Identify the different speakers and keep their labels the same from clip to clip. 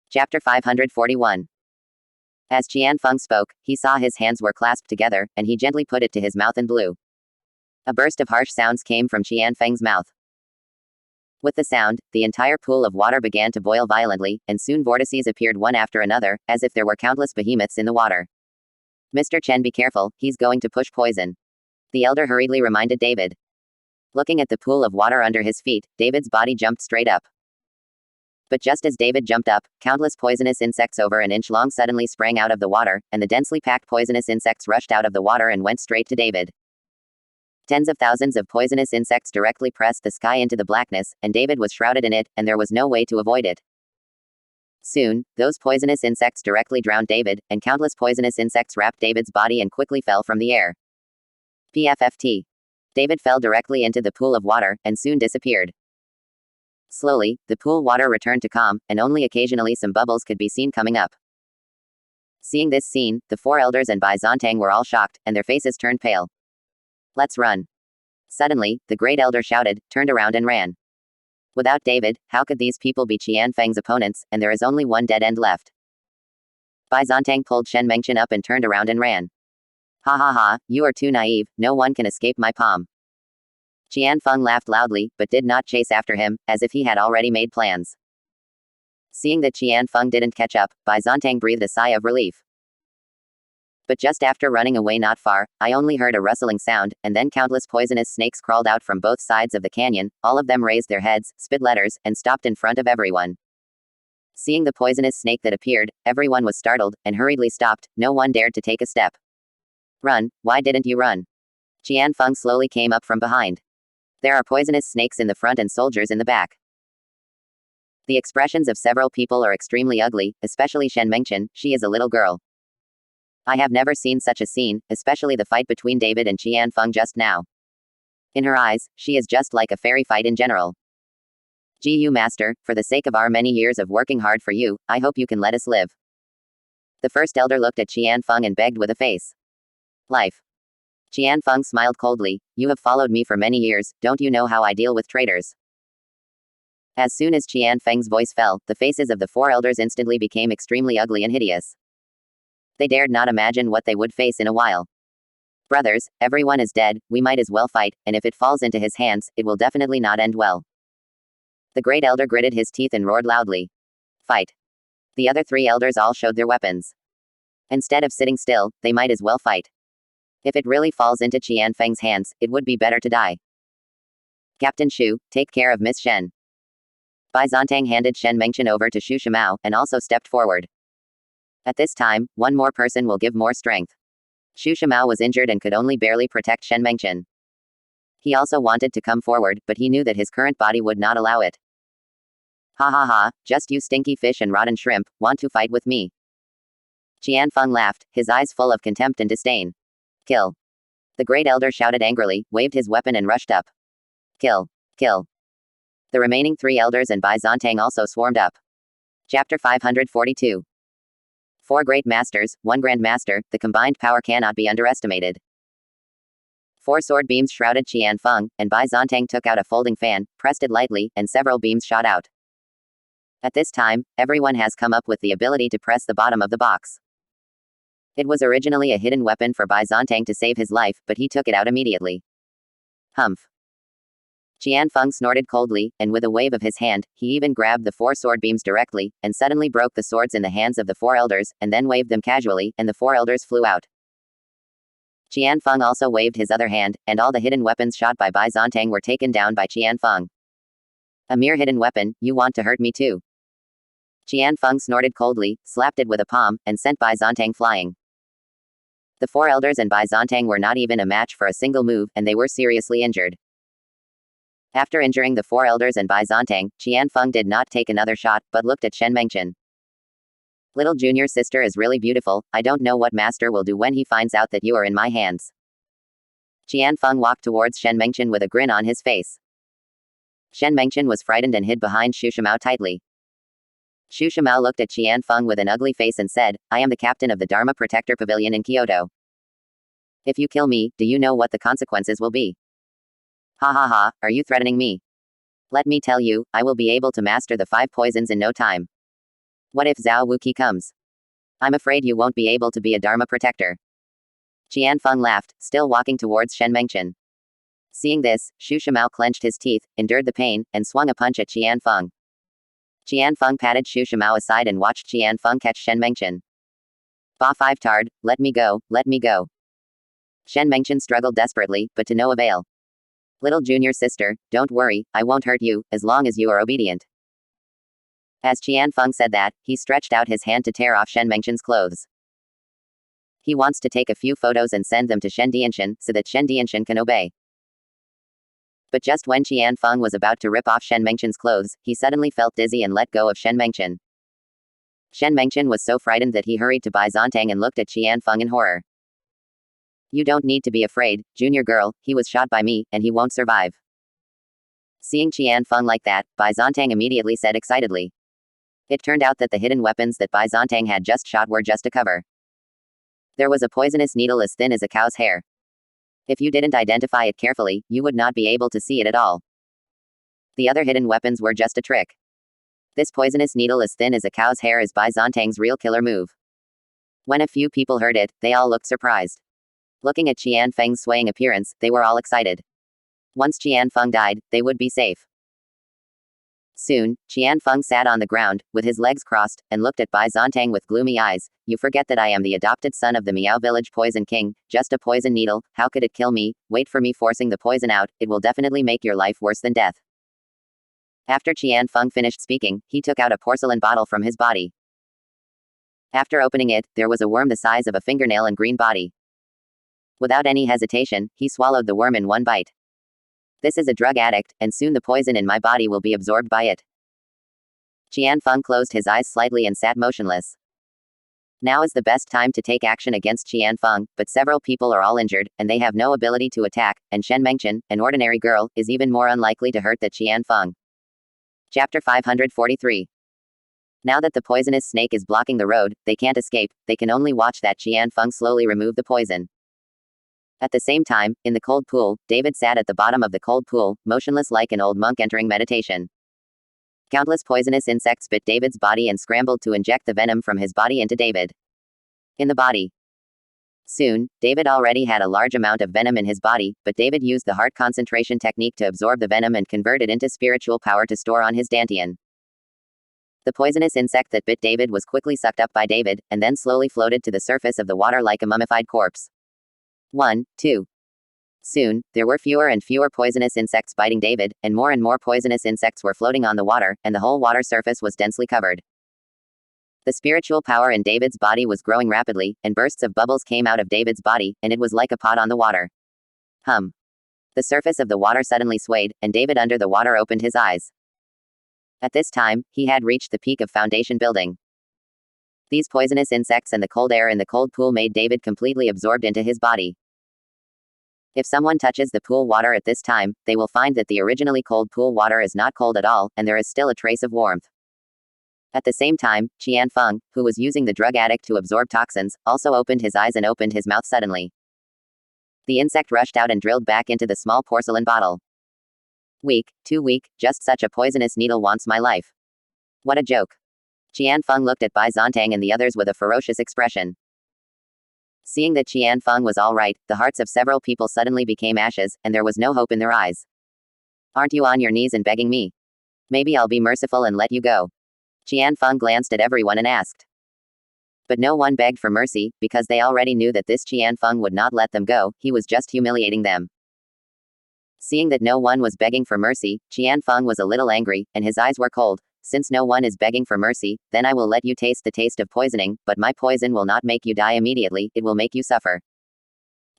Speaker 1: Chapter 541. As Qian Feng spoke, he saw his hands were clasped together, and he gently put it to his mouth and blew. A burst of harsh sounds came from Qian Feng's mouth. With the sound, the entire pool of water began to boil violently, and soon vortices appeared one after another, as if there were countless behemoths in the water. "Mr. Chen, be careful, he's going to push poison," the elder hurriedly reminded David. Looking at the pool of water under his feet, David's body jumped straight up. But just as David jumped up, countless poisonous insects over an inch long suddenly sprang out of the water, and the densely packed poisonous insects rushed out of the water and went straight to David. Tens of thousands of poisonous insects directly pressed the sky into the blackness, and David was shrouded in it, and there was no way to avoid it. Soon, those poisonous insects directly drowned David, and countless poisonous insects wrapped David's body and quickly fell from the air. PFFT. David fell directly into the pool of water, and soon disappeared. Slowly, the pool water returned to calm, and only occasionally some bubbles could be seen coming up. Seeing this scene, the four elders and Bai Zontang were all shocked, and their faces turned pale. "Let's run." Suddenly, the great elder shouted, turned around and ran. Without David, how could these people be Qian Feng's opponents, and there is only one dead end left? Bai Zontang pulled Shen Mengchen up and turned around and ran. "Ha ha ha, you are too naive, no one can escape my palm." Qian Feng laughed loudly, but did not chase after him, as if he had already made plans. Seeing that Qian Feng didn't catch up, Bai Zontang breathed a sigh of relief. But just after running away not far, I only heard a rustling sound, and then countless poisonous snakes crawled out from both sides of the canyon, all of them raised their heads, spit letters, and stopped in front of everyone. Seeing the poisonous snake that appeared, everyone was startled, and hurriedly stopped, no one dared to take a step. "Run, why didn't you run?" Qian Feng slowly came up from behind. "There are poisonous snakes in the front and soldiers in the back." The expressions of several people are extremely ugly, especially Shen Mengchen, she is a little girl. I have never seen such a scene, especially the fight between David and Qian Feng just now. In her eyes, she is just like a fairy fight in general. "Gu Master, for the sake of our many years of working hard for you, I hope you can let us live." The first elder looked at Qian Feng and begged with a face. "Life." Qian Feng smiled coldly. "You have followed me for many years, don't you know how I deal with traitors?" As soon as Qian Feng's voice fell, the faces of the four elders instantly became extremely ugly and hideous. They dared not imagine what they would face in a while. "Brothers, everyone is dead, we might as well fight, and if it falls into his hands, it will definitely not end well." The great elder gritted his teeth and roared loudly. "Fight." The other three elders all showed their weapons. Instead of sitting still, they might as well fight. If it really falls into Qian Feng's hands, it would be better to die. "Captain Shu, take care of Miss Shen." Bai Zontang handed Shen Mengchen over to Shu Shimao, and also stepped forward. At this time, one more person will give more strength. Shu Shimao was injured and could only barely protect Shen Mengchen. He also wanted to come forward, but he knew that his current body would not allow it. "Ha ha ha, just you stinky fish and rotten shrimp, want to fight with me?" Qian Feng laughed, his eyes full of contempt and disdain. "Kill." The great elder shouted angrily, waved his weapon and rushed up. "Kill. Kill." The remaining three elders and Bai Zontang also swarmed up. Chapter 542. Four great masters, one grand master, the combined power cannot be underestimated. Four sword beams shrouded Qian Feng, and Bai Zontang took out a folding fan, pressed it lightly, and several beams shot out. At this time, everyone has come up with the ability to press the bottom of the box. It was originally a hidden weapon for Bai Zontang to save his life, but he took it out immediately. "Humph." Qian Feng snorted coldly, and with a wave of his hand, he even grabbed the four sword beams directly, and suddenly broke the swords in the hands of the four elders, and then waved them casually, and the four elders flew out. Qian Feng also waved his other hand, and all the hidden weapons shot by Bai Zontang were taken down by Qian Feng. "A mere hidden weapon, you want to hurt me too?" Qian Feng snorted coldly, slapped it with a palm, and sent Bai Zontang flying. The four elders and Bai Zontang were not even a match for a single move, and they were seriously injured. After injuring the four elders and Bai Zontang, Qian Feng did not take another shot, but looked at Shen Mengchen. "Little junior sister is really beautiful, I don't know what master will do when he finds out that you are in my hands." Qian Feng walked towards Shen Mengchen with a grin on his face. Shen Mengchen was frightened and hid behind Shu Shimao tightly. Shu Shimao looked at Qian Feng with an ugly face and said, "I am the captain of the Dharma Protector Pavilion in Kyoto. If you kill me, do you know what the consequences will be?" "Ha ha ha, are you threatening me?" "Let me tell you, I will be able to master the 5 poisons in no time." What if Zhao Wuqi comes? I'm afraid you won't be able to be a Dharma protector. Qian Feng laughed, still walking towards Shen Mengchen. Seeing this, Xu Shimao clenched his teeth, endured the pain, and swung a punch at Qian Feng. Qian Feng patted Xu Shimao aside and watched Qian Feng catch Shen Mengchen. Ba 5 tard, let me go, let me go. Shen Mengchen struggled desperately, but to no avail. Little junior sister, don't worry, I won't hurt you, as long as you are obedient. As Qian Feng said that, he stretched out his hand to tear off Shen Mengchen's clothes. He wants to take a few photos and send them to Shen Dianshan, so that Shen Dianshan can obey. But just when Qian Feng was about to rip off Shen Mengchen's clothes, he suddenly felt dizzy and let go of Shen Mengchen. Shen Mengchen was so frightened that he hurried to Bai Zontang and looked at Qian Feng in horror. You don't need to be afraid, junior girl, he was shot by me, and he won't survive. Seeing Qian Feng like that, Bai Zontang immediately said excitedly. It turned out that the hidden weapons that Bai Zontang had just shot were just a cover. There was a poisonous needle as thin as a cow's hair. If you didn't identify it carefully, you would not be able to see it at all. The other hidden weapons were just a trick. This poisonous needle as thin as a cow's hair is Bai Zontang's real killer move. When a few people heard it, they all looked surprised. Looking at Qian Feng's swaying appearance, they were all excited. Once Qian Feng died, they would be safe. Soon, Qian Feng sat on the ground, with his legs crossed, and looked at Bai Zontang with gloomy eyes. You forget that I am the adopted son of the Miao Village Poison King, just a poison needle, how could it kill me? Wait for me forcing the poison out, it will definitely make your life worse than death. After Qian Feng finished speaking, he took out a porcelain bottle from his body. After opening it, there was a worm the size of a fingernail and green body. Without any hesitation, he swallowed the worm in one bite. This is a drug addict, and soon the poison in my body will be absorbed by it. Qian Feng closed his eyes slightly and sat motionless. Now is the best time to take action against Qian Feng, but several people are all injured, and they have no ability to attack, and Shen Mengchen, an ordinary girl, is even more unlikely to hurt than Qian Feng. Chapter 543. Now that the poisonous snake is blocking the road, they can't escape, they can only watch that Qian Feng slowly remove the poison. At the same time, in the cold pool, David sat at the bottom of the cold pool, motionless like an old monk entering meditation. Countless poisonous insects bit David's body and scrambled to inject the venom from his body into David. In the body. Soon, David already had a large amount of venom in his body, but David used the heart concentration technique to absorb the venom and convert it into spiritual power to store on his dantian. The poisonous insect that bit David was quickly sucked up by David, and then slowly floated to the surface of the water like a mummified corpse. 1, 2. Soon, there were fewer and fewer poisonous insects biting David, and more poisonous insects were floating on the water, and the whole water surface was densely covered. The spiritual power in David's body was growing rapidly, and bursts of bubbles came out of David's body, and it was like a pot on the water. Hum. The surface of the water suddenly swayed, and David under the water opened his eyes. At this time, he had reached the peak of foundation building. These poisonous insects and the cold air in the cold pool made David completely absorbed into his body. If someone touches the pool water at this time, they will find that the originally cold pool water is not cold at all, and there is still a trace of warmth. At the same time, Qian Feng, who was using the drug addict to absorb toxins, also opened his eyes and opened his mouth suddenly. The insect rushed out and drilled back into the small porcelain bottle. Weak, too weak, just such a poisonous needle wants my life. What a joke. Qian Feng looked at Bai Zontang and the others with a ferocious expression. Seeing that Qian Feng was all right, the hearts of several people suddenly became ashes, and there was no hope in their eyes. Aren't you on your knees and begging me? Maybe I'll be merciful and let you go. Qian Feng glanced at everyone and asked. But no one begged for mercy, because they already knew that this Qian Feng would not let them go, he was just humiliating them. Seeing that no one was begging for mercy, Qian Feng was a little angry, and his eyes were cold. Since no one is begging for mercy, then I will let you taste the taste of poisoning, but my poison will not make you die immediately, it will make you suffer.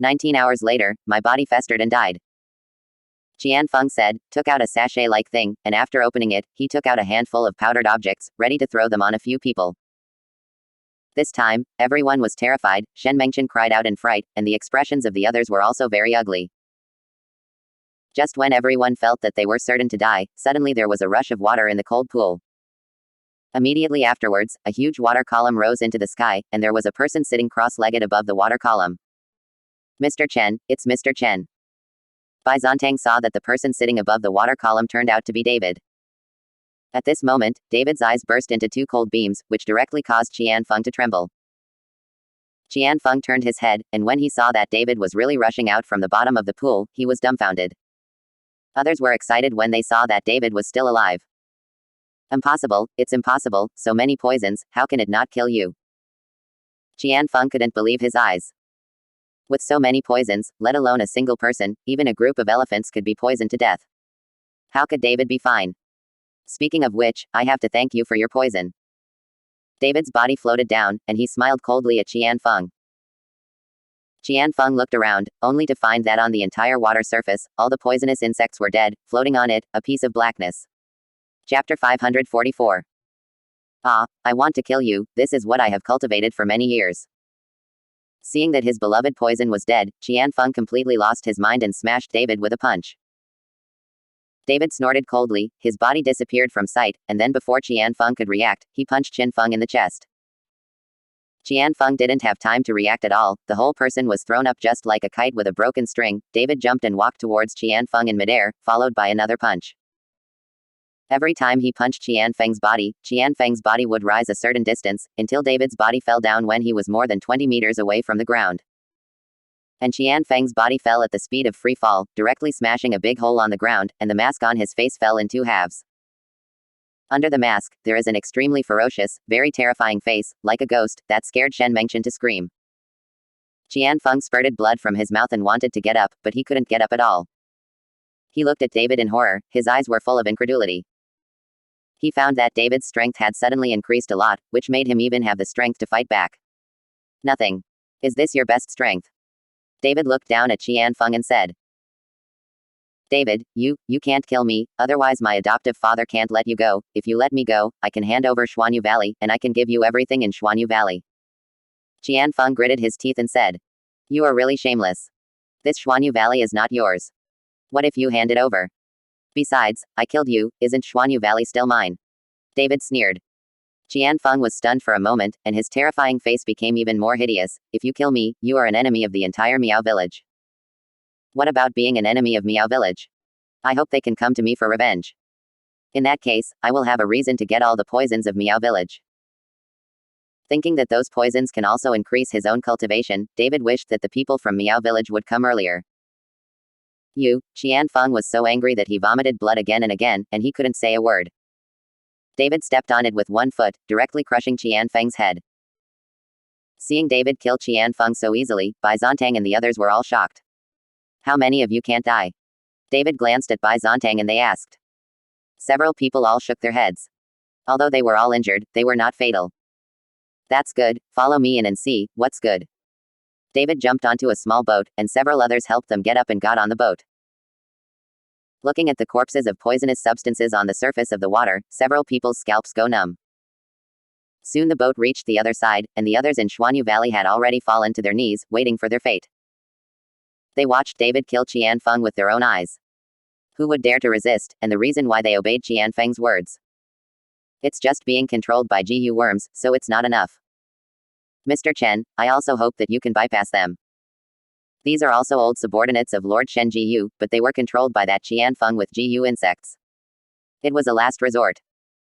Speaker 1: 19 hours later, my body festered and died. Qian Feng said, took out a sachet-like thing, and after opening it, he took out a handful of powdered objects, ready to throw them on a few people. This time, everyone was terrified, Shen Mengchen cried out in fright, and the expressions of the others were also very ugly. Just when everyone felt that they were certain to die, suddenly there was a rush of water in the cold pool. Immediately afterwards, a huge water column rose into the sky, and there was a person sitting cross-legged above the water column. Mr. Chen, it's Mr. Chen. Bai Zontang saw that the person sitting above the water column turned out to be David. At this moment, David's eyes burst into two cold beams, which directly caused Qian Feng to tremble. Qian Feng turned his head, and when he saw that David was really rushing out from the bottom of the pool, he was dumbfounded. Others were excited when they saw that David was still alive. Impossible, it's impossible, so many poisons, how can it not kill you? Qian Feng couldn't believe his eyes. With so many poisons, let alone a single person, even a group of elephants could be poisoned to death. How could David be fine? Speaking of which, I have to thank you for your poison. David's body floated down, and he smiled coldly at Qian Feng. Qian Feng looked around, only to find that on the entire water surface, all the poisonous insects were dead, floating on it, a piece of blackness. Chapter 544. Ah, I want to kill you, this is what I have cultivated for many years. Seeing that his beloved poison was dead, Qian Feng completely lost his mind and smashed David with a punch. David snorted coldly, his body disappeared from sight, and then before Qian Feng could react, he punched Qian Feng in the chest. Qian Feng didn't have time to react at all, the whole person was thrown up just like a kite with a broken string. David jumped and walked towards Qian Feng in midair, followed by another punch. Every time he punched Qian Feng's body would rise a certain distance, until David's body fell down when he was more than 20 meters away from the ground. And Qian Feng's body fell at the speed of free fall, directly smashing a big hole on the ground, and the mask on his face fell in two halves. Under the mask, there is an extremely ferocious, very terrifying face, like a ghost, that scared Shen Mengchen to scream. Qian Feng spurted blood from his mouth and wanted to get up, but he couldn't get up at all. He looked at David in horror, his eyes were full of incredulity. He found that David's strength had suddenly increased a lot, which made him even have the strength to fight back. Nothing. Is this your best strength? David looked down at Qian Feng and said. David, you can't kill me, otherwise my adoptive father can't let you go. If you let me go, I can hand over Xuanyu Valley, and I can give you everything in Xuanyu Valley. Qian Feng gritted his teeth and said. You are really shameless. This Xuanyu Valley is not yours. What if you hand it over? Besides, I killed you, isn't Xuanyu Valley still mine? David sneered. Qian Feng was stunned for a moment, and his terrifying face became even more hideous. If you kill me, you are an enemy of the entire Miao village. What about being an enemy of Miao village? I hope they can come to me for revenge. In that case, I will have a reason to get all the poisons of Miao village. Thinking that those poisons can also increase his own cultivation, David wished that the people from Miao village would come earlier. Qian Feng was so angry that he vomited blood again and again, and he couldn't say a word. David stepped on it with one foot, directly crushing Qian Feng's head. Seeing David kill Qian Feng so easily, Bai Zontang and the others were all shocked. How many of you can't die? David glanced at Bai Zontang and they asked. Several people all shook their heads. Although they were all injured, they were not fatal. That's good, follow me in and see, what's good. David jumped onto a small boat, and several others helped them get up and got on the boat. Looking at the corpses of poisonous substances on the surface of the water, several people's scalps go numb. Soon the boat reached the other side, and the others in Xuanyu Valley had already fallen to their knees, waiting for their fate. They watched David kill Qian Feng with their own eyes. Who would dare to resist, and the reason why they obeyed Qian Feng's words? It's just being controlled by GU worms, so it's not enough. Mr. Chen, I also hope that you can bypass them. These are also old subordinates of Lord Shen GU, but they were controlled by that Qian Feng with GU insects. It was a last resort.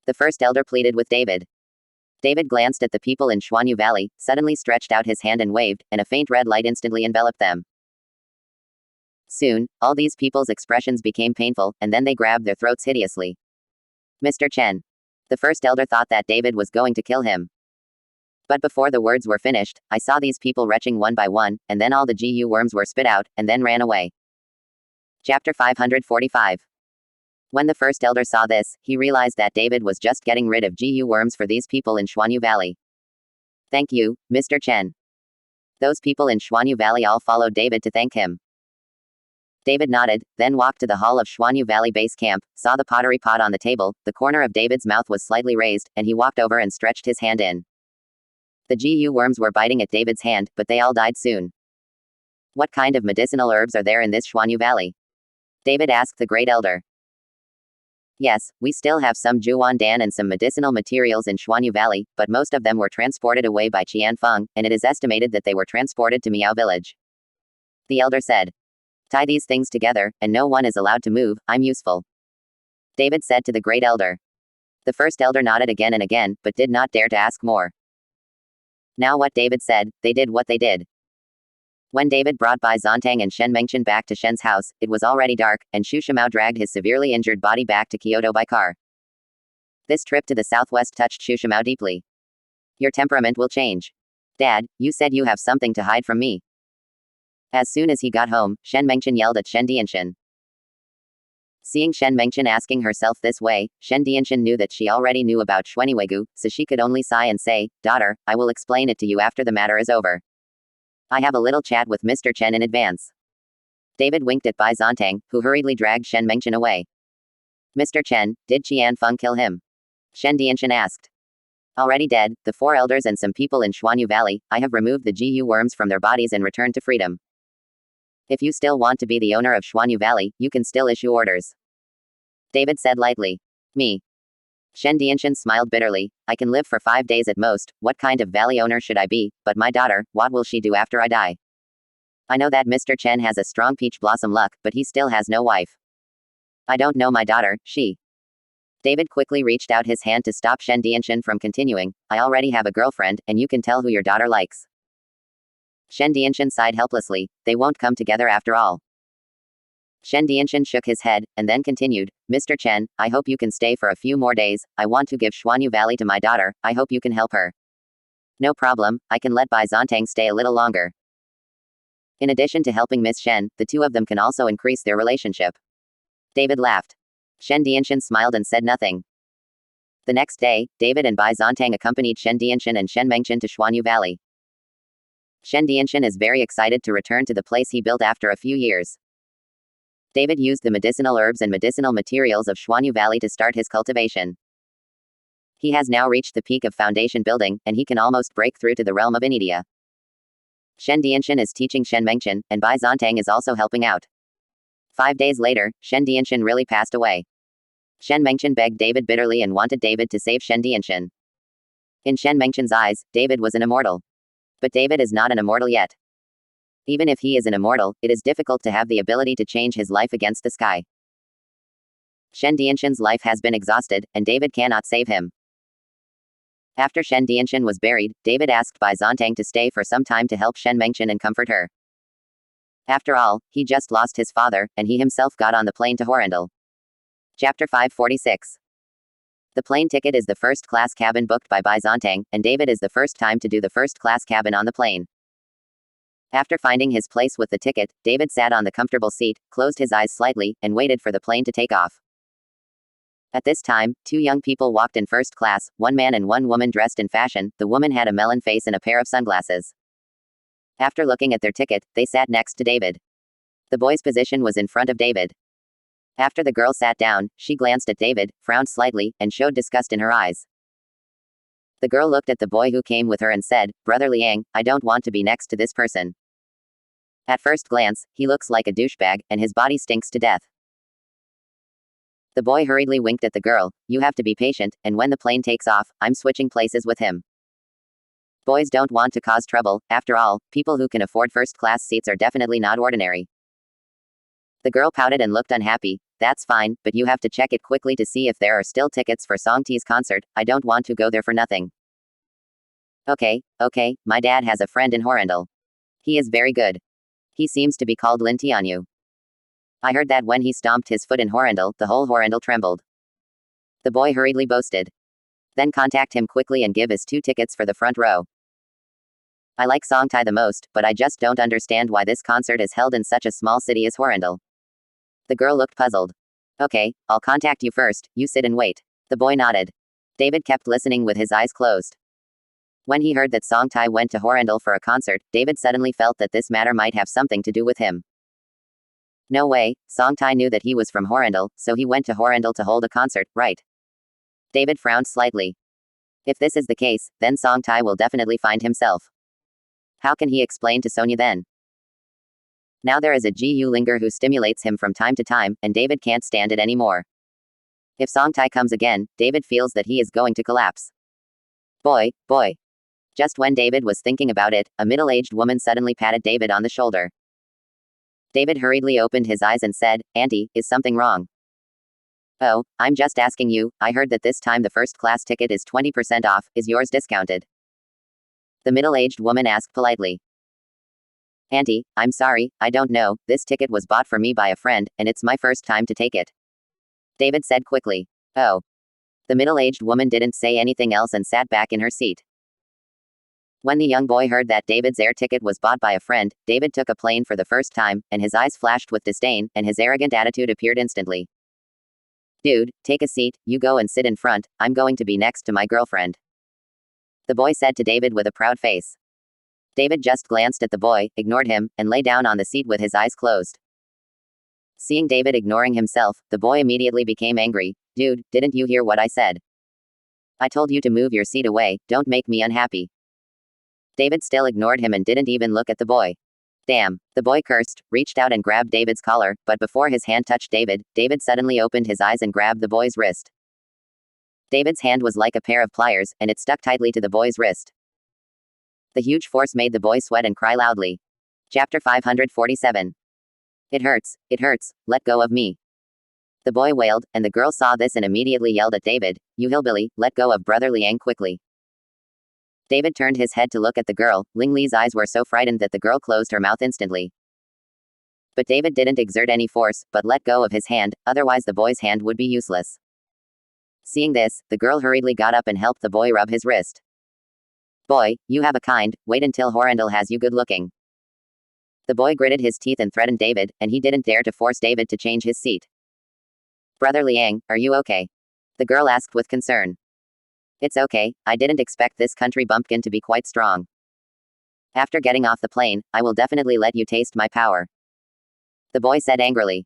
Speaker 1: The first elder pleaded with David. David glanced at the people in Xuanyu Valley, suddenly stretched out his hand and waved, and a faint red light instantly enveloped them. Soon, all these people's expressions became painful, and then they grabbed their throats hideously. Mr. Chen. The first elder thought that David was going to kill him. But before the words were finished, I saw these people retching one by one, and then all the GU worms were spit out, and then ran away. Chapter 545. When the first elder saw this, he realized that David was just getting rid of GU worms for these people in Xuanyu Valley. Thank you, Mr. Chen. Those people in Xuanyu Valley all followed David to thank him. David nodded, then walked to the hall of Xuanyu Valley base camp, saw the pottery pot on the table, the corner of David's mouth was slightly raised, and he walked over and stretched his hand in. The GU worms were biting at David's hand, but they all died soon. What kind of medicinal herbs are there in this Xuanyu Valley? David asked the great elder. Yes, we still have some Zhuan Dan and some medicinal materials in Xuanyu Valley, but most of them were transported away by Qian Feng, and it is estimated that they were transported to Miao village. The elder said. Tie these things together, and no one is allowed to move, I'm useful. David said to the great elder. The first elder nodded again and again, but did not dare to ask more. Now what David said, they did what they did. When David brought Bai Zontang and Shen Mengchen back to Shen's house, it was already dark, and Xu Shimao dragged his severely injured body back to Kyoto by car. This trip to the southwest touched Xu Shimao deeply. Your temperament will change. Dad, you said you have something to hide from me. As soon as he got home, Shen Mengchen yelled at Shen Dianshan. Seeing Shen Mengchen asking herself this way, Shen Dianshan knew that she already knew about Xuaniwegu, so she could only sigh and say, "Daughter, I will explain it to you after the matter is over. I have a little chat with Mr. Chen in advance." David winked at Bai Zontang, who hurriedly dragged Shen Mengchen away. "Mr. Chen, did Qian Feng kill him?" Shen Dianshan asked. "Already dead, the 4 elders and some people in Xuanyu Valley. I have removed the GU worms from their bodies and returned to freedom. If you still want to be the owner of Xuanyu Valley, you can still issue orders." David said lightly. "Me." Shen Dianshan smiled bitterly. "I can live for 5 days at most. What kind of valley owner should I be? But my daughter, what will she do after I die? I know that Mr. Chen has a strong peach blossom luck, but he still has no wife. I don't know my daughter, she." David quickly reached out his hand to stop Shen Dianshan from continuing. "I already have a girlfriend, and you can tell who your daughter likes." Shen Dianshan sighed helplessly. "They won't come together after all." Shen Dianshan shook his head, and then continued, "Mr. Chen, I hope you can stay for a few more days. I want to give Xuanyu Valley to my daughter. I hope you can help her." "No problem, I can let Bai Zontang stay a little longer." In addition to helping Miss Shen, the two of them can also increase their relationship. David laughed. Shen Dianshan smiled and said nothing. The next day, David and Bai Zontang accompanied Shen Dianshan and Shen Mengchen to Xuanyu Valley. Shen Dianshan is very excited to return to the place he built after a few years. David used the medicinal herbs and medicinal materials of Xuanyu Valley to start his cultivation. He has now reached the peak of foundation building, and he can almost break through to the realm of Inidia. Shen Dianshan is teaching Shen Mengchen, and Bai Zontang is also helping out. 5 days later, Shen Dianshan really passed away. Shen Mengchen begged David bitterly and wanted David to save Shen Dianshan. In Shen Mengchen's eyes, David was an immortal. But David is not an immortal yet. Even if he is an immortal, it is difficult to have the ability to change his life against the sky. Shen Dianshan's life has been exhausted, and David cannot save him. After Shen Dianshan was buried, David asked Bai Zontang to stay for some time to help Shen Mengchen and comfort her. After all, he just lost his father, and he himself got on the plane to Horrendal. Chapter 546. The plane ticket is the first-class cabin booked by Bai Zontang, and David is the first time to do the first-class cabin on the plane. After finding his place with the ticket, David sat on the comfortable seat, closed his eyes slightly, and waited for the plane to take off. At this time, 2 young people walked in first class, 1 man and 1 woman dressed in fashion. The woman had a melon face and a pair of sunglasses. After looking at their ticket, they sat next to David. The boy's position was in front of David. After the girl sat down, she glanced at David, frowned slightly, and showed disgust in her eyes. The girl looked at the boy who came with her and said, "Brother Liang, I don't want to be next to this person. At first glance, he looks like a douchebag, and his body stinks to death." The boy hurriedly winked at the girl. "You have to be patient, and when the plane takes off, I'm switching places with him." Boys don't want to cause trouble. After all, people who can afford first-class seats are definitely not ordinary. The girl pouted and looked unhappy. "That's fine, but you have to check it quickly to see if there are still tickets for Song Ti's concert. I don't want to go there for nothing." Okay, my dad has a friend in Horrendal. He is very good. He seems to be called Lin Tianyu. I heard that when he stomped his foot in Horrendal, the whole Horrendal trembled. The boy hurriedly boasted. Then contact him quickly and give us 2 tickets for the front row. I like Song Tai the most, but I just don't understand why this concert is held in such a small city as Horrendal. The girl looked puzzled. Okay, I'll contact you first, you sit and wait. The boy nodded. David kept listening with his eyes closed. When he heard that Song Tai went to Horrendal for a concert, David suddenly felt that this matter might have something to do with him. No way, Song Tai knew that he was from Horrendal, so he went to Horrendal to hold a concert, right? David frowned slightly. If this is the case, then Song Tai will definitely find himself. How can he explain to Sonia then? Now there is a Gu Linger who stimulates him from time to time, and David can't stand it anymore. If Song Tai comes again, David feels that he is going to collapse. Boy. Just when David was thinking about it, a middle-aged woman suddenly patted David on the shoulder. David hurriedly opened his eyes and said, "Auntie, is something wrong?" Oh, I'm just asking you, I heard that this time the first class ticket is 20% off, is yours discounted? The middle-aged woman asked politely. Auntie, I'm sorry, I don't know, this ticket was bought for me by a friend, and it's my first time to take it. David said quickly. Oh. The middle-aged woman didn't say anything else and sat back in her seat. When the young boy heard that David's air ticket was bought by a friend, David took a plane for the first time, and his eyes flashed with disdain, and his arrogant attitude appeared instantly. Dude, take a seat, you go and sit in front, I'm going to be next to my girlfriend. The boy said to David with a proud face. David just glanced at the boy, ignored him, and lay down on the seat with his eyes closed. Seeing David ignoring himself, the boy immediately became angry. Dude, didn't you hear what I said? I told you to move your seat away, don't make me unhappy. David still ignored him and didn't even look at the boy. Damn, the boy cursed, reached out and grabbed David's collar, but before his hand touched David, David suddenly opened his eyes and grabbed the boy's wrist. David's hand was like a pair of pliers, and it stuck tightly to the boy's wrist. The huge force made the boy sweat and cry loudly. Chapter 547. It hurts, let go of me. The boy wailed, and the girl saw this and immediately yelled at David, you hillbilly, let go of Brother Liang quickly. David turned his head to look at the girl. Ling Li's eyes were so frightened that the girl closed her mouth instantly. But David didn't exert any force, but let go of his hand, otherwise the boy's hand would be useless. Seeing this, the girl hurriedly got up and helped the boy rub his wrist. Boy, you have a kind, wait until Horrendal has you good looking. The boy gritted his teeth and threatened David, and he didn't dare to force David to change his seat. Brother Liang, are you okay? The girl asked with concern. It's okay, I didn't expect this country bumpkin to be quite strong. After getting off the plane, I will definitely let you taste my power. The boy said angrily.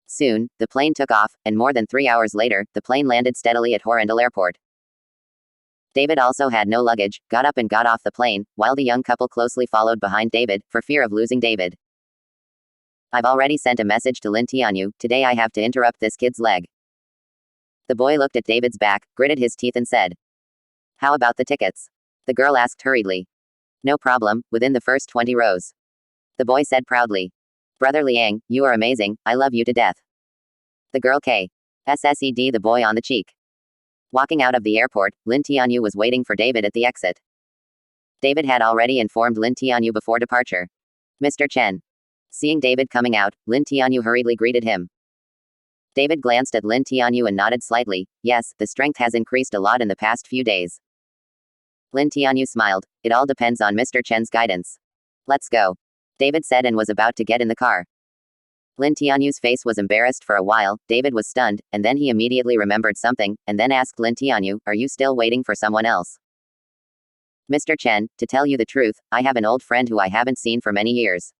Speaker 1: Soon, the plane took off, and more than 3 hours later, the plane landed steadily at Horrendal Airport. David also had no luggage, got up and got off the plane, while the young couple closely followed behind David, for fear of losing David. I've already sent a message to Lin Tianyu, today I have to interrupt this kid's leg. The boy looked at David's back, gritted his teeth and said. How about the tickets? The girl asked hurriedly. No problem, within the first 20 rows. The boy said proudly. Brother Liang, you are amazing, I love you to death. The girl kissed the boy on the cheek. Walking out of the airport, Lin Tianyu was waiting for David at the exit. David had already informed Lin Tianyu before departure. Mr. Chen. Seeing David coming out, Lin Tianyu hurriedly greeted him. David glanced at Lin Tianyu and nodded slightly. Yes, the strength has increased a lot in the past few days. Lin Tianyu smiled. It all depends on Mr. Chen's guidance. Let's go. David said and was about to get in the car. Lin Tianyu's face was embarrassed for a while. David was stunned, and then he immediately remembered something, and then asked Lin Tianyu, are you still waiting for someone else? Mr. Chen, to tell you the truth, I have an old friend who I haven't seen for many years.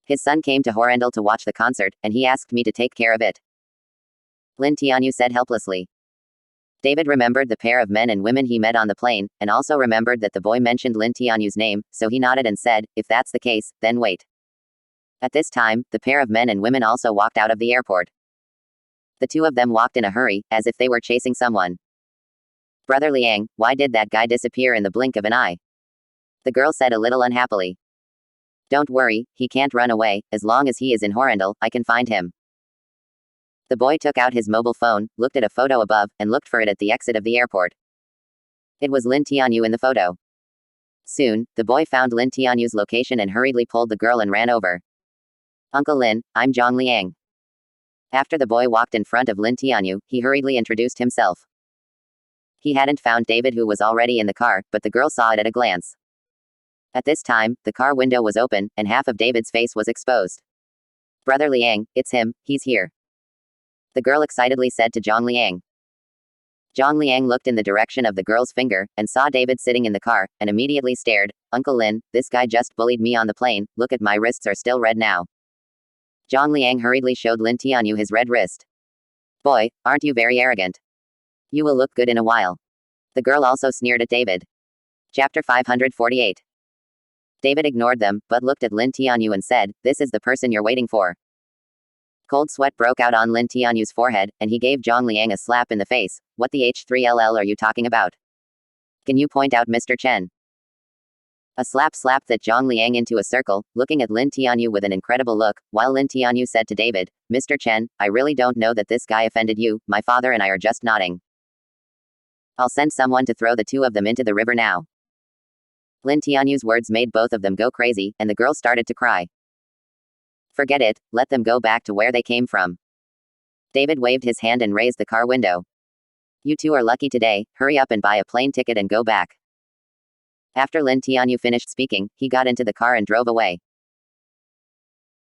Speaker 1: His son came to Horrendal to watch the concert, and he asked me to take care of it. Lin Tianyu said helplessly. David remembered the pair of men and women he met on the plane, and also remembered that the boy mentioned Lin Tianyu's name, so he nodded and said, if that's the case, then wait. At this time, the pair of men and women also walked out of the airport. The two of them walked in a hurry, as if they were chasing someone. Brother Liang, why did that guy disappear in the blink of an eye? The girl said a little unhappily. Don't worry, he can't run away, as long as he is in Horrendal, I can find him. The boy took out his mobile phone, looked at a photo above, and looked for it at the exit of the airport. It was Lin Tianyu in the photo. Soon, the boy found Lin Tianyu's location and hurriedly pulled the girl and ran over. Uncle Lin, I'm Zhang Liang. After the boy walked in front of Lin Tianyu, he hurriedly introduced himself. He hadn't found David who was already in the car, but the girl saw it at a glance. At this time, the car window was open, and half of David's face was exposed. Brother Liang, it's him, he's here. The girl excitedly said to Zhang Liang. Zhang Liang looked in the direction of the girl's finger, and saw David sitting in the car, and immediately stared. Uncle Lin, this guy just bullied me on the plane, look at my wrists are still red now. Zhang Liang hurriedly showed Lin Tianyu his red wrist. Boy, aren't you very arrogant? You will look good in a while. The girl also sneered at David. Chapter 548. David ignored them, but looked at Lin Tianyu and said, this is the person you're waiting for. Cold sweat broke out on Lin Tianyu's forehead, and he gave Zhang Liang a slap in the face. What the H3LL are you talking about? Can you point out Mr. Chen? A slap slapped that Zhang Liang into a circle, looking at Lin Tianyu with an incredible look, while Lin Tianyu said to David, Mr. Chen, I really don't know that this guy offended you, my father and I are just nodding. I'll send someone to throw the two of them into the river now. Lin Tianyu's words made both of them go crazy, and the girl started to cry. Forget it, let them go back to where they came from. David waved his hand and raised the car window. You two are lucky today, hurry up and buy a plane ticket and go back. After Lin Tianyu finished speaking, he got into the car and drove away.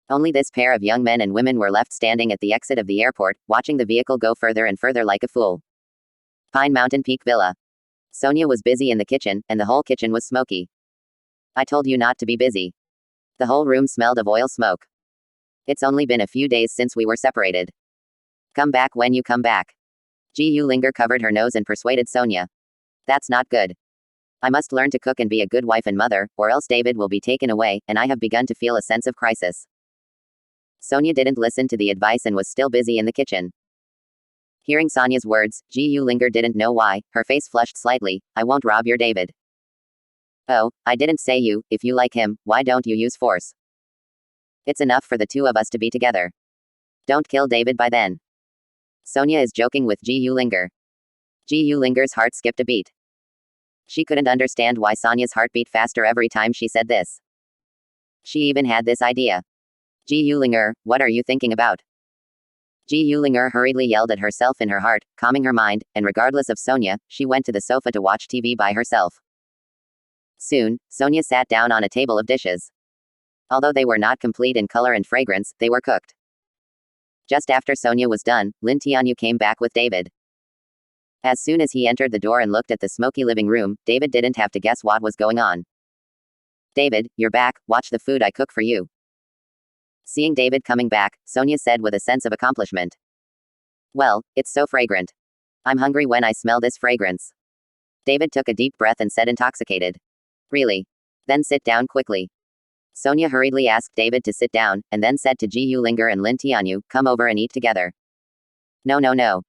Speaker 1: Only this pair of young men and women were left standing at the exit of the airport, watching the vehicle go further and further like a fool. Pine Mountain Peak Villa. Sonia was busy in the kitchen, and the whole kitchen was smoky. I told you not to be busy. The whole room smelled of oil smoke. It's only been a few days since we were separated. Come back when you come back. Ji Yulinger covered her nose and persuaded Sonia. That's not good. I must learn to cook and be a good wife and mother, or else David will be taken away, and I have begun to feel a sense of crisis. Sonia didn't listen to the advice and was still busy in the kitchen. Hearing Sonia's words, Ji Yulinger didn't know why, her face flushed slightly. I won't rob your David. Oh, I didn't say you, if you like him, why don't you use force? It's enough for the two of us to be together. Don't kill David by then. Sonia is joking with Ji Yulinger. Ji Yulinger's heart skipped a beat. She couldn't understand why Sonia's heart beat faster every time she said this. She even had this idea. Ji Yulinger, what are you thinking about? Ji Yulinger hurriedly yelled at herself in her heart, calming her mind, and regardless of Sonia, she went to the sofa to watch TV by herself. Soon, Sonia sat down on a table of dishes. Although they were not complete in color and fragrance, they were cooked. Just after Sonia was done, Lin Tianyu came back with David. As soon as he entered the door and looked at the smoky living room, David didn't have to guess what was going on. David, you're back, watch the food I cook for you. Seeing David coming back, Sonia said with a sense of accomplishment. Well, it's so fragrant. I'm hungry when I smell this fragrance. David took a deep breath and said intoxicated. Really? Then sit down quickly. Sonia hurriedly asked David to sit down, and then said to Ji Yulinger and Lin Tianyu, come over and eat together. No.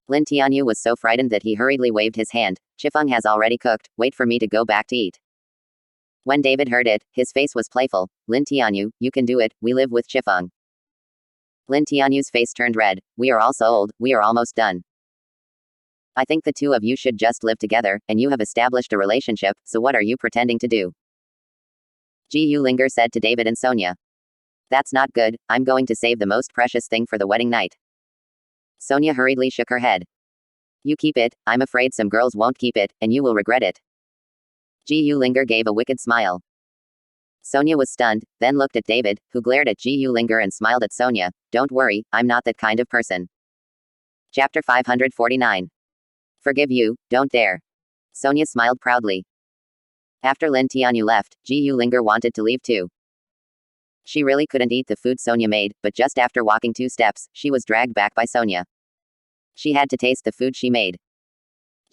Speaker 1: Lin Tianyu was so frightened that he hurriedly waved his hand. Feng has already cooked, wait for me to go back to eat. When David heard it, his face was playful. Lin Tianyu, you can do it, we live with Feng. Lin Tianyu's face turned red. We are also old, we are almost done. I think the two of you should just live together, and you have established a relationship, so what are you pretending to do? Ji Yulinger said to David and Sonia. That's not good, I'm going to save the most precious thing for the wedding night. Sonia hurriedly shook her head. You keep it, I'm afraid some girls won't keep it, and you will regret it. Ji Yulinger gave a wicked smile. Sonia was stunned, then looked at David, who glared at Ji Yulinger and smiled at Sonia. Don't worry, I'm not that kind of person. Chapter 549. Forgive you, don't dare. Sonia smiled proudly. After Lin Tianyu left, Ji Yulinger wanted to leave too. She really couldn't eat the food Sonia made, but just after walking 2 steps, she was dragged back by Sonia. She had to taste the food she made.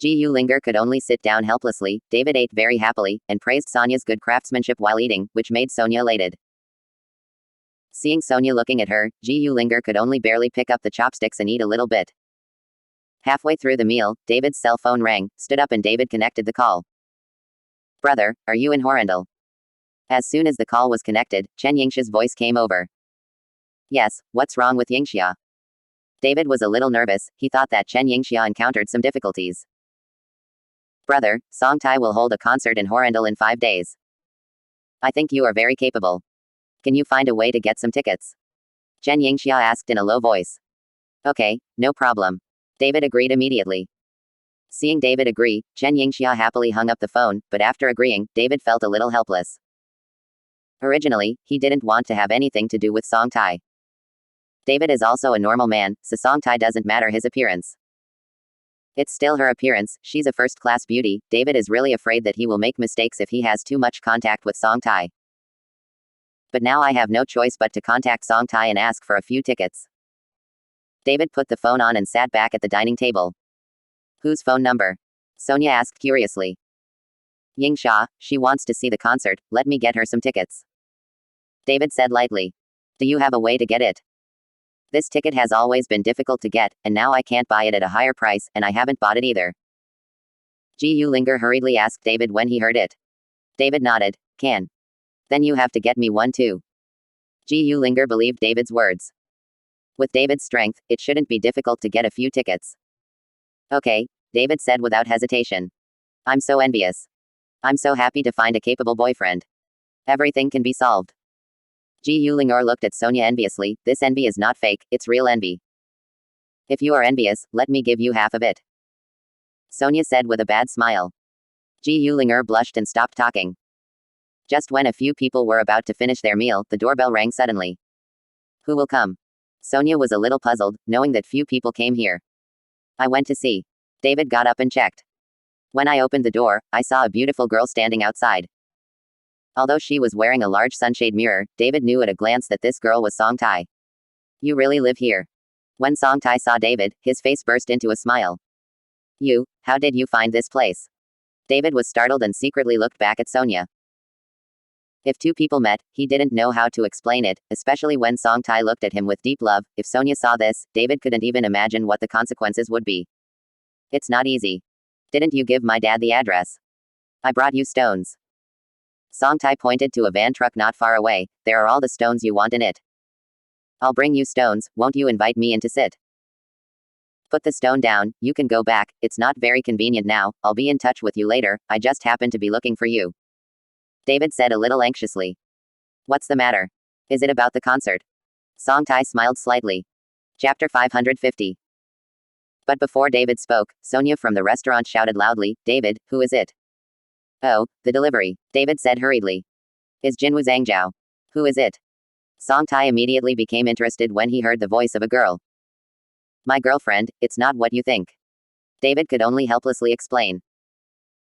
Speaker 1: Ji Yulinger could only sit down helplessly. David ate very happily, and praised Sonia's good craftsmanship while eating, which made Sonia elated. Seeing Sonia looking at her, Ji Yulinger could only barely pick up the chopsticks and eat a little bit. Halfway through the meal, David's cell phone rang, stood up and David connected the call. Brother, are you in Horrendal? As soon as the call was connected, Chen Yingxia's voice came over. Yes, what's wrong with Yingxia? David was a little nervous, he thought that Chen Yingxia encountered some difficulties. Brother, Songtai will hold a concert in Horrendal in 5 days. I think you are very capable. Can you find a way to get some tickets? Chen Yingxia asked in a low voice. Okay, no problem. David agreed immediately. Seeing David agree, Chen Yingxia happily hung up the phone, but after agreeing, David felt a little helpless. Originally, he didn't want to have anything to do with Songtai. David is also a normal man, so Songtai doesn't matter his appearance. It's still her appearance, she's a first-class beauty. David is really afraid that he will make mistakes if he has too much contact with Songtai. But now I have no choice but to contact Songtai and ask for a few tickets. David put the phone on and sat back at the dining table. Whose phone number? Sonia asked curiously. Yingxia, she wants to see the concert, let me get her some tickets. David said lightly. Do you have a way to get it? This ticket has always been difficult to get, and now I can't buy it at a higher price, and I haven't bought it either. Ji Yulinger hurriedly asked David when he heard it. David nodded. Can Then you have to get me one too. Ji Yulinger believed David's words. With David's strength, it shouldn't be difficult to get a few tickets. Okay, David said without hesitation. I'm so envious. I'm so happy to find a capable boyfriend. Everything can be solved. Ji Yulinger looked at Sonia enviously. This envy is not fake, it's real envy. If you are envious, let me give you half of it. Sonia said with a bad smile. Ji Yulinger blushed and stopped talking. Just when a few people were about to finish their meal, the doorbell rang suddenly. Who will come? Sonia was a little puzzled, knowing that few people came here. I went to see. David got up and checked. When I opened the door, I saw a beautiful girl standing outside. Although she was wearing a large sunshade mirror, David knew at a glance that this girl was Song Tai. You really live here? When Song Tai saw David, his face burst into a smile. How did you find this place? David was startled and secretly looked back at Sonia. If two people met, he didn't know how to explain it, especially when Song Tai looked at him with deep love. If Sonia saw this, David couldn't even imagine what the consequences would be. It's not easy. Didn't you give my dad the address? I brought you stones. Song Tai pointed to a van truck not far away. There are all the stones you want in it. I'll bring you stones, won't you invite me in to sit? Put the stone down, you can go back, it's not very convenient now, I'll be in touch with you later, I just happen to be looking for you. David said a little anxiously. What's the matter? Is it about the concert? Song Tai smiled slightly. Chapter 550. But before David spoke, Sonia from the restaurant shouted loudly, David, who is it? Oh, the delivery, David said hurriedly. Is Jinwu Zhangjiao. Who is it? Song Tai immediately became interested when he heard the voice of a girl. My girlfriend, it's not what you think. David could only helplessly explain.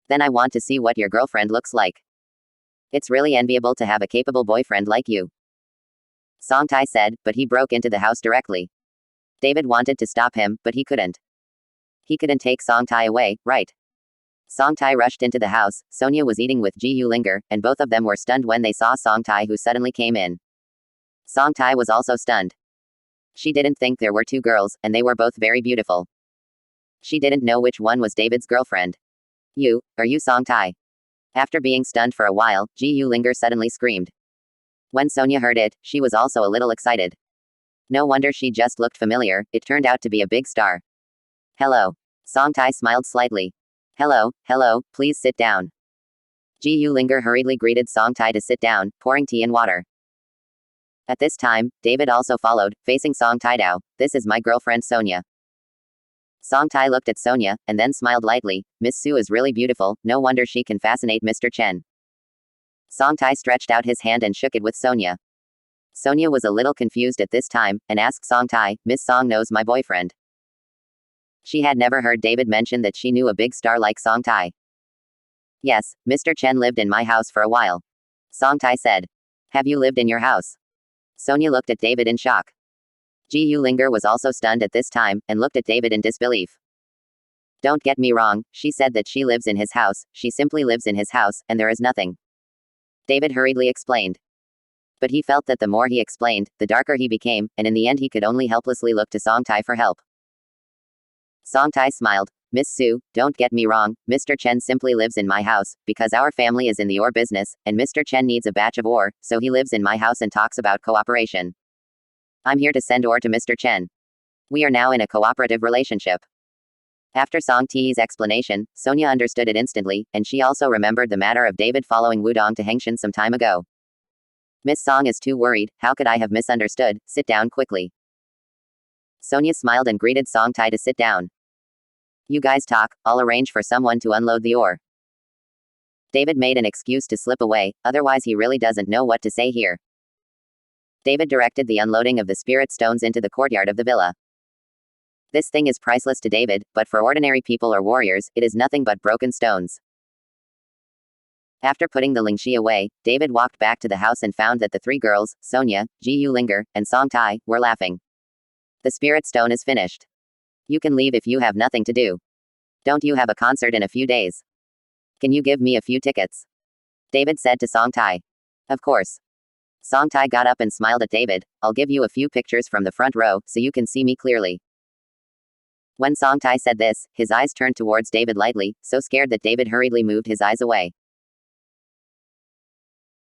Speaker 1: Then I want to see what your girlfriend looks like. It's really enviable to have a capable boyfriend like you. Song Tai said, but he broke into the house directly. David wanted to stop him, but he couldn't. He couldn't take Song Tai away, right? Song Tai rushed into the house. Sonia was eating with Ji Yulinger, and both of them were stunned when they saw Song Tai, who suddenly came in. Song Tai was also stunned. She didn't think there were two girls, and they were both very beautiful. She didn't know which one was David's girlfriend. Are you Song Tai? After being stunned for a while, Ji Yulinger suddenly screamed. When Sonia heard it, she was also a little excited. No wonder she just looked familiar, it turned out to be a big star. Hello. Song Tai smiled slightly. Hello, please sit down. Ji Yulinger hurriedly greeted Song Tai to sit down, pouring tea and water. At this time, David also followed, facing Song Tai. This is my girlfriend Sonia. Song Tai looked at Sonia, and then smiled lightly. Miss Su is really beautiful, no wonder she can fascinate Mr. Chen. Song Tai stretched out his hand and shook it with Sonia. Sonia was a little confused at this time, and asked Song Tai, Miss Song knows my boyfriend. She had never heard David mention that she knew a big star like Song Tai. Yes, Mr. Chen lived in my house for a while. Song Tai said. Have you lived in your house? Sonia looked at David in shock. Ji Yulinger was also stunned at this time, and looked at David in disbelief. Don't get me wrong, she said that she lives in his house, she simply lives in his house, and there is nothing. David hurriedly explained. But he felt that the more he explained, the darker he became, and in the end he could only helplessly look to Song Tai for help. Song Tai smiled. Miss Su, don't get me wrong, Mr. Chen simply lives in my house, because our family is in the ore business, and Mr. Chen needs a batch of ore, so he lives in my house and talks about cooperation. I'm here to send ore to Mr. Chen. We are now in a cooperative relationship. After Song Tai's explanation, Sonia understood it instantly, and she also remembered the matter of David following Wudong to Hengshan some time ago. Miss Song is too worried, how could I have misunderstood, sit down quickly. Sonia smiled and greeted Song Tai to sit down. You guys talk, I'll arrange for someone to unload the ore. David made an excuse to slip away, otherwise he really doesn't know what to say here. David directed the unloading of the spirit stones into the courtyard of the villa. This thing is priceless to David, but for ordinary people or warriors, it is nothing but broken stones. After putting the Lingxi away, David walked back to the house and found that the three girls, Sonia, Ji Yulinger, and Song Tai, were laughing. The spirit stone is finished. You can leave if you have nothing to do. Don't you have a concert in a few days? Can you give me a few tickets? David said to Song Tai. Of course. Song Tai got up and smiled at David. I'll give you a few pictures from the front row, so you can see me clearly. When Song Tai said this, his eyes turned towards David lightly, so scared that David hurriedly moved his eyes away.